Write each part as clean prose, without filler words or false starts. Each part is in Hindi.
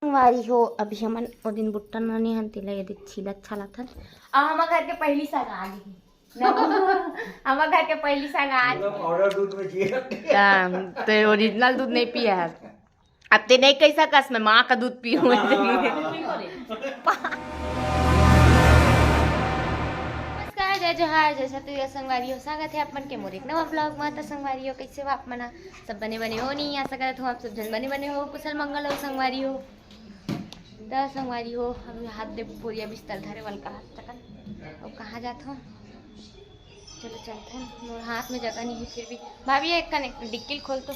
वारी हो अभी हमन ओ दिन बुट्टा नानी हन तिला यदि छिलत छलत हन आ हम घर के पहली संग आ गई हम घर के पहली संग आ पाउडर दूध में जिए तो ओरिजिनल दूध नहीं पिया है अब ते नहीं कैसा कस मैं माँ का दूध पीऊं जय जोहार जैसा तो ये संगवारियों स्वागत है अपन के मोर एक नवा ब्लॉग में। तो संगवारियों कैसे हो आप मना सब बने बने हो नहीं आशा करत हो आप सब जन बने बने हो कुशल मंगल हो संगवारियों। तो संगवारी हो हम हाथ दे पूरी बिस्तर धरे वाल का हाथ तक और कहाँ जाते हो चलो चलते हैं। मोर हाथ में जगह नहीं है फिर भी भाभी एक कनेक्ट डिक्की खोल तो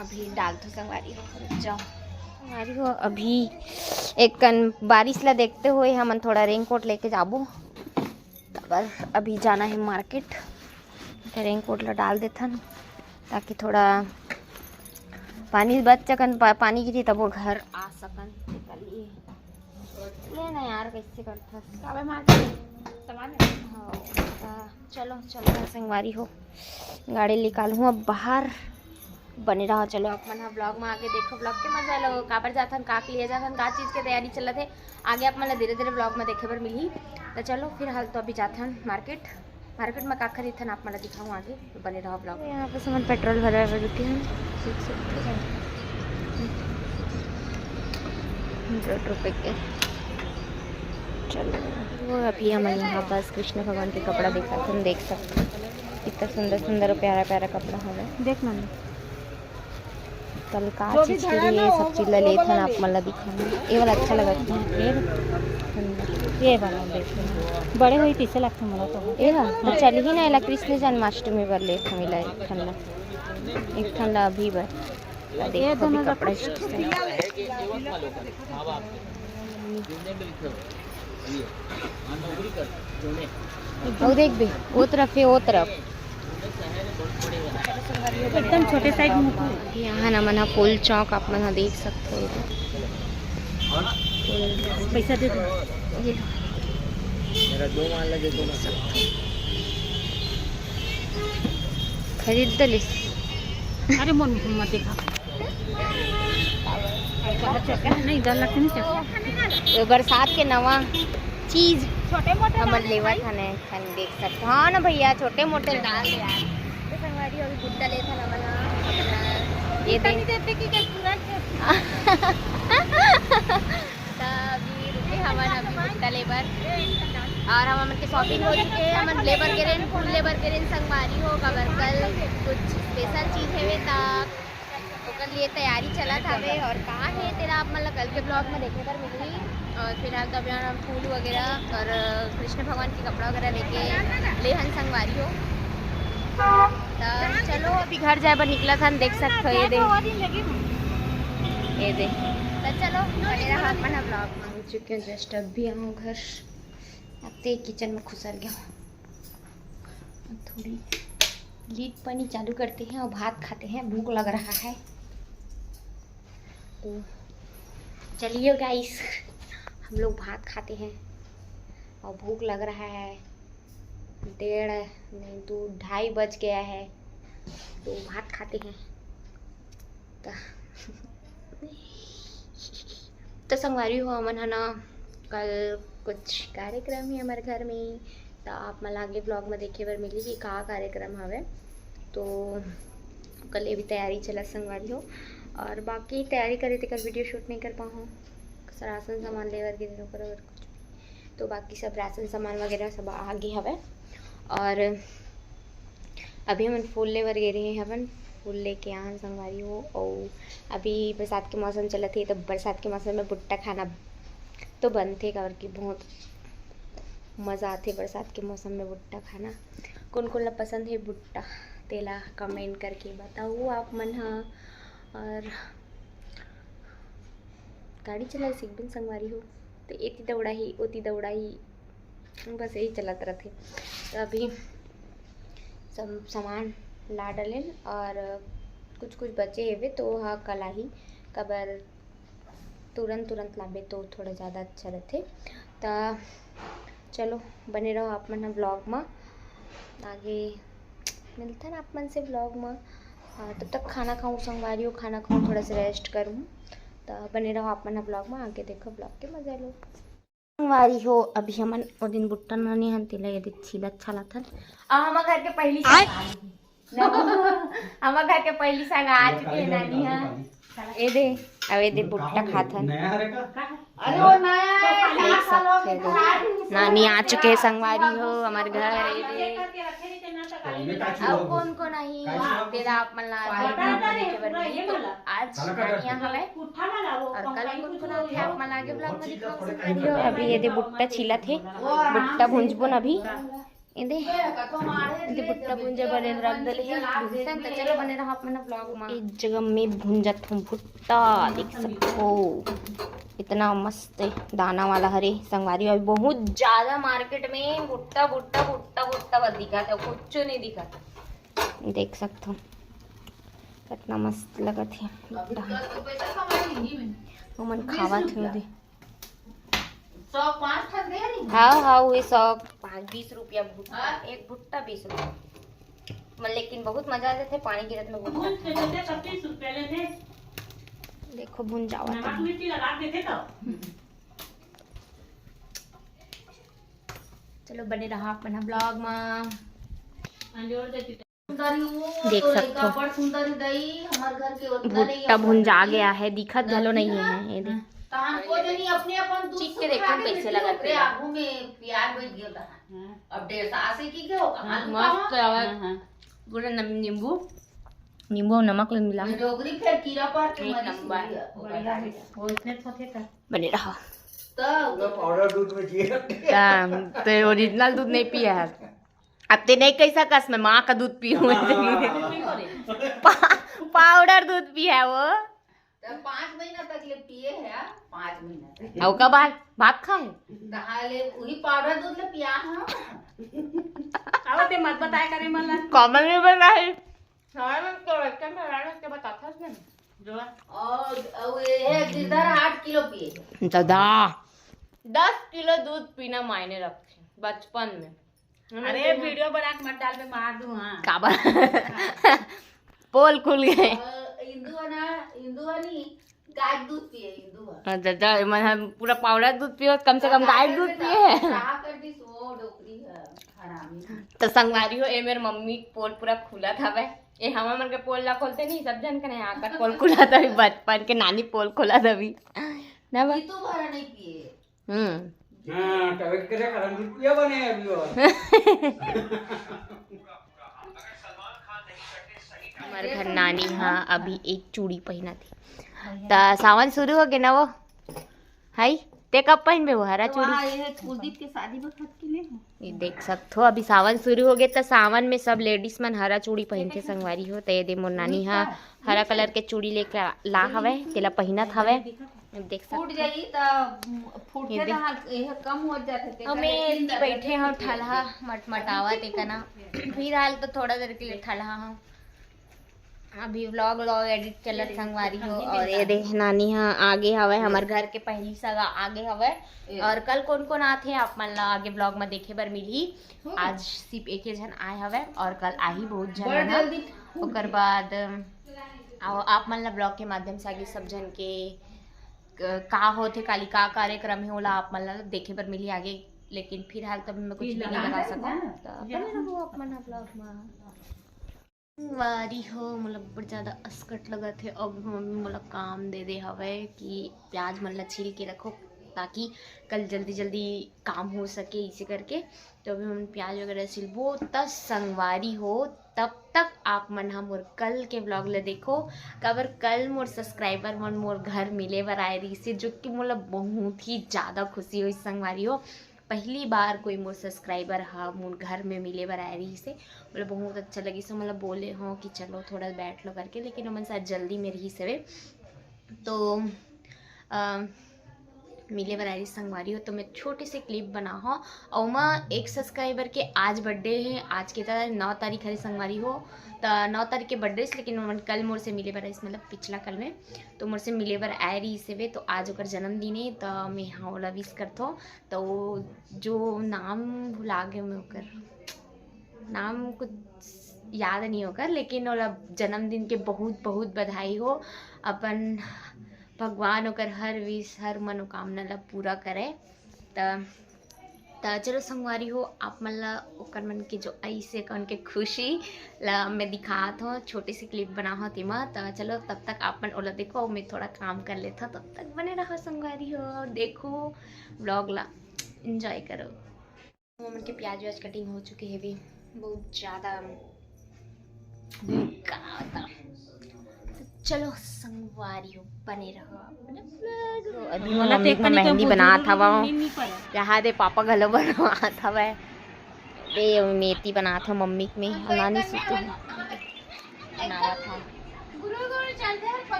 अभी डाल दो संगवारी हो जाओ हमारी हो अभी एक कन बारिश ला देखते हुए हम थोड़ा रेनकोट लेके जाबो तब अभी जाना है मार्केट तो रेनकोट ला डाल देथन ताकि थोड़ा पानी बच सकन पानी गिरी तब वो घर आ सकन निकलिए लेना यार कैसे करता चलो चलो संगवारी हो गाड़ी निकालूँ अब बाहर बने रहा। चलो अपन ब्लॉग में आगे देखो ब्लॉग के मजा लो काबर जाथन का लिए जाथन का चीज़ के तैयारी चल रहे आगे आप मतलब धीरे धीरे ब्लॉग में देखे बर मिली। तो चलो फिर हाल तो अभी जाथन मार्केट में का खरीदथन आप मतलब दिखाऊँ आगे तो बने रहो ब्लॉग में। यहाँ पर सामान पेट्रोल भरा रुके हैं 100 रुपये के। चलो वो अभी हम यहाँ बस कृष्ण भगवान के कपड़ा देख सकते हैं कितना सुंदर सुंदर और प्यारा प्यारा कपड़ा है देखना कल का चीज के लिए सब चीज ले लेथन आप मतलब दिखाना ये वाला अच्छा लगा ये वाला देखो बड़े हुई तीसरे लाख मला तो ये ना चल ही ना कृष्ण जन्माष्टमी बर ले मिला एक ठंडा अभी बर देखो भी कपड़ा वो देख भी वो तरफ है वो तरफ एकदम छोटे साइज में यहाँ ना मना फूल चौक आप मना देख सकते हो पैसा दे दो मेरा 2 माल लगे 2 खरीद दे अरे मन मत देखा नहीं डर लगते नहीं बरसात के नवा चीज छोटे मोटे हमारे लेवा थाने देख सकते हाँ ना भैया छोटे मोटे डाल दे यार तो संगवारी अभी बुट्टा ले था ना बना ये देते कि पूरा अभी रुके हमारे अभी बुट्टा लेबर और हम के शॉपिंग हो चुके हैं हम लेबर के रेन फुल लेबर के रेन संगवारी हो कबर कल कुछ स्पेशल चीज़ है तक कल लिए तैयारी चला था वे और कहाँ है तेरा आप मतलब कल के ब्लॉग में देखने पर मिली और फिलहाल तो अभी हम फूल वगैरह और कृष्ण भगवान के कपड़ा वगैरह लेके लेहन संगवारी हो। तो चलो अभी घर जाए पर निकला था देख सकते हो ये दे तो चलो मेरा अपना ब्लॉग में हो चुके हैं जस्ट अब भी आऊँ घर अब तो किचन में खुसर गया थोड़ी लीड पानी चालू करते हैं और भात खाते हैं भूख लग रहा है तो चलिए गाइस हम लोग भात खाते हैं और भूख लग रहा है 2:30 बज गया है तो भात खाते हैं तो संगवारी हो अमन है ना कल कुछ कार्यक्रम है हमारे घर में तो आप मला आगे ब्लॉग में देखे बार मिली कि कहाँ कार्यक्रम हवे तो कल ये भी तैयारी चला संगवारी हो और बाकी तैयारी करे थे कल वीडियो शूट नहीं कर पाऊँ राशन सामान लेवर के दिनों पर अगर कुछ भी तो बाकी सब राशन सामान वगैरह सब आगे हवे और अभी हम फूल लेवर गे रहे हैं हवन फूल लेके यहाँ संगवारी हो और अभी बरसात के मौसम चला थे तो बरसात के मौसम में भुट्टा खाना तो बनते और कि बहुत मज़ा आते बरसात के मौसम में भुट्टा खाना कौन कौन ला पसंद है भुट्टा तेला कमेंट करके बताओ आप मन हाँ और गाड़ी चला सीख बिन संगवारी हो तो एती दौड़ा ही बस यही चलत रहते तो अभी सब सामान ला डलेन और कुछ बचे हेवे तो हाँ कल ही कबर तुरंत लाबे तो थोड़ा ज़्यादा अच्छा रहते तो चलो बने रहो आप मन ब्लॉग में आगे मिलता ना आप मन से ब्लॉग में। तब तक खाना खाऊँ, संगवारी हो खाना खाऊँ, थोड़ा सा रेस्ट करूँ। तो बने रहो आप मन ब्लॉग में, आगे देखो ब्लॉग के मजा लो। संगवारी हो अभी हमन ओ दिन बुट्टा नानी हन तिला यदि छिला अच्छा लाथन हम घर के पहली हम घर के पहली संग आ चुके हैं नानी हां। ए दे अब ए दे बुट्टा खाथन। अरे वो नया नानी आ चुके हैं संगवारी हो हमारे घर। ए दे अब कौन कौन आई तेरा आप मन ला देखे बर मिली। तो आज नानिया हवे और कल कौन कौन आथे आप मन आगे ब्लॉग में दिखाओ। अभी ये दे बुट्टा छिला थे, बुट्टा भुंजबुन अभी इदे बुट्टा भुंजे बने रख दले है भुंसन। तो चलो बने रहा अपना ब्लॉग में। एक जगह में भुंजत हूं भुट्टा, देख सकते इतना मस्त दाना वाला हरे संगवारी। अभी बहुत ज्यादा मार्केट में भुट्टा भुट्टा भुट्टा भुट्टा बस दिखा था, कुछ नहीं दिखा। देख सकते हो कितना मस्त लगत है भुट्टा। मन खावा थे हाँ हाँ वही 120 रुपया भुट्टा, एक भुट्टा 20 रुपया। लेकिन बहुत मजा आते थे पानी गिरत में भुट्टा। देखो भुन जावा चलो बने रहा अपना ब्लॉग में। देख सकते हो भुट्टा भुंजा गया है, दिखत घलो नहीं है। ये देख चीख के देखो कैसे लगाते हैं। आगू में प्याज बच गया अब 150 से की के होगा मस्त आवाज पूरा नींबू नींबू नमक मिला डोगरी फिर कीड़ा पर के नंबर बढ़िया वो इतने थोथे कर बने रहा। तो पाउडर दूध में जिए तो ओरिजिनल दूध नहीं पिया है अब ते नहीं कैसा कस में माँ का दूध पी हुए पाउडर दूध पिया है वो 5 महीना तक ले पिए है 5 महीना तक और का भात खाए दहाले वही पाउडर दूध ले पिया हां। अब ते मत बताए करे मला कॉमन में बनाए सारा में तो रखते में रात के बताता है जो और ये इधर 8 किलो पिए दादा 10 किलो दूध पीना मायने रखे बचपन में। अरे वीडियो बना के मत डाल में मार दूं हां काबा पोल खुल गए। इंदुआनी गाय दूध पिए इंदुआ दादा मन पूरा पाउडर दूध पियो कम से कम गाय दूध पिए है कर दी सो डोकरी है हरामी। तो संगवारी हो ए मेरे मम्मी पोल पूरा खुला था बे ए हम मन के पोल ला खोलते नहीं सब जन के आकर पोल खुला था बचपन के नानी पोल खुला था अभी ना बा तू भरा नहीं पिए हां कभी करे करन दूध पिया बने अभी और हमारे घर नानी हाँ अभी एक चूड़ी पहना थी। तो सावन शुरू हो गया ना वो हाई ते कब पहन वो हरा चूड़ी कुलदीप के शादी में खत के लिए ये देख सकते हो अभी सावन शुरू हो गया। तो सावन में सब लेडीज मन हरा चूड़ी पहन के संगवारी हो। तो ये दे मोर नानी हाँ हरा कलर के चूड़ी लेके ला हवे तेला पहनत हवे देख सकते कम हो जाते हमें बैठे हम ठलहा मटमटावा ते कना फिर हाल तो थोड़ा देर के लिए ठलहा हम अभी व्लॉग एडिट चलत संगवारी हो। और ये देख नानी हाँ आगे हवे हमारे घर के पहली सगा आगे हवे। और कल कौन कौन आथे आप मन ला आगे ब्लॉग में देखे बर मिली। आज सिर्फ एक जन आए हवे और कल आही बहुत जन ओकर बाद आप मन ला ब्लॉग के माध्यम से आगे सब जन के का होथे काली का कार्यक्रम है ओला आप मन ला देखे बर मिली आगे। लेकिन फिलहाल तब मैं कुछ भी नहीं लगा सकूं तो आप मन ब्लॉग में वारी हो मतलब बहुत ज़्यादा अस्कट लगा थे। अब मम्मी मोला काम दे दे हवे कि प्याज मन ला छील के रखो ताकि कल जल्दी जल्दी काम हो सके इसे करके। तो अभी हम प्याज वगैरह छिलबो तब संगवारी हो तब तक आप मन हम मोर कल के ब्लॉग ले देखो काबर कल मोर सब्सक्राइबर मन मोर घर मिले बर आए रही से जो कि मोला बहुत ही ज़्यादा खुशी हुई संगवारी हो। पहली बार कोई मोर सब्सक्राइबर हाँ मोर घर में मिले बर आए रही से मतलब बहुत अच्छा लगी से मतलब बोले हो कि चलो थोड़ा बैठ लो करके। लेकिन मन शायद जल्दी में रही सवे तो मिले बर आई संगवारी हो। तो मैं छोटे से क्लिप बना हो और मैं एक सब्सक्राइबर के आज बर्थडे है आज के 9 तारीख है संगवारी हो। तो 9 तारीख के बर्थडे लेकिन कल मोर से मिले बर मतलब पिछला कल में तो मोर से मिले बर आए रही से तो आज ओकर जन्मदिन है। तो मैं हाँ ओला विश करथो। तो जो नाम भुला गए मैं ओकर नाम कुछ याद नहीं होकर, लेकिन ओला जन्मदिन के बहुत बहुत बधाई हो। अपन भगवान ओकर हर विश हर मनोकामना ला पूरा करे। त चलो संगवारी हो, आप मन ला ओकर मन के जो ऐसे कौन के खुशी ला मैं दिखात हो, छोटी सी क्लिप बना हो तिमा। त चलो तब तक आप मन ओला देखो, मैं थोड़ा काम कर लेता, तब तक बने रहो संगवारी हो और देखो व्लॉग ला एंजॉय करो। मन के प्याज व्याज कटिंग हो चुकी है भी बहुत ज़्यादा चलो संगवारी हो बने रहो। तो अभी मम्मी को मेहंदी बना था वहाँ, यहाँ दे पापा गलो बना था वह बे मेथी बना था मम्मी में नानी सुतु बनाया था,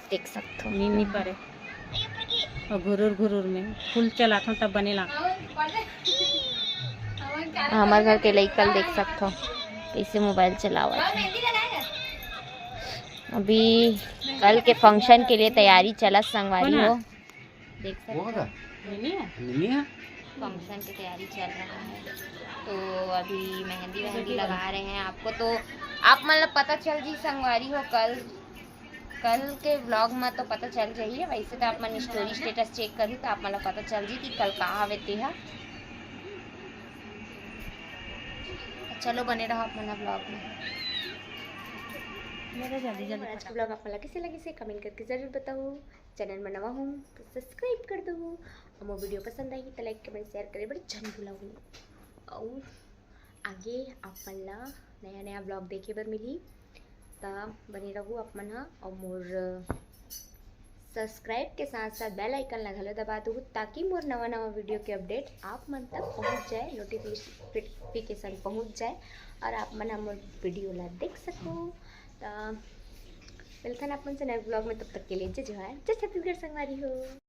देख सकते हो नीनी परे और घुरूर घुरूर में फूल चला था तब बनेला। हमारे घर के लइकल देख सकते हो कैसे मोबाइल चलावा। अभी कल के फंक्शन के लिए तैयारी चला संगवारी हो, देख सकते हो फंक्शन की तैयारी चल रहा है। तो अभी मेहंदी लगा रहे हैं आपको, तो आप मतलब पता चल जी संगवारी हो कल के व्लॉग में तो पता चल जाइए। वैसे तो आप मन स्टोरी स्टेटस चेक करी तो आप मतलब पता चल जी कि कल कहाँ हवे ते है। चलो बने रहो आप मन व्लॉग में। मेरा जल्दी जल्दी आज का ब्लॉग आपको कैसे लगे से कमेंट करके ज़रूर बताओ। चैनल में नवा हूँ तो सब्सक्राइब कर दो और वो वीडियो पसंद आई तो लाइक कमेंट शेयर करें बड़ी जन भुलाऊँ। और आगे आप मन ला नया नया ब्लॉग देखे बर मिली तब बने रहूँ आप मन हा। और मोर सब्सक्राइब के साथ साथ बेल आइकन लगा लो दबा दो ताकि मोर नवा नवा वीडियो के अपडेट आप मन तक पहुँच जाए, नोटिफिकेशन पहुँच जाए और आप मन हम वीडियो ला देख सको। तो मिलता है अपन से नए ब्लॉग में, तब तक के लिए जय जवाहर जय छत्तीसगढ़ संगवारी हो।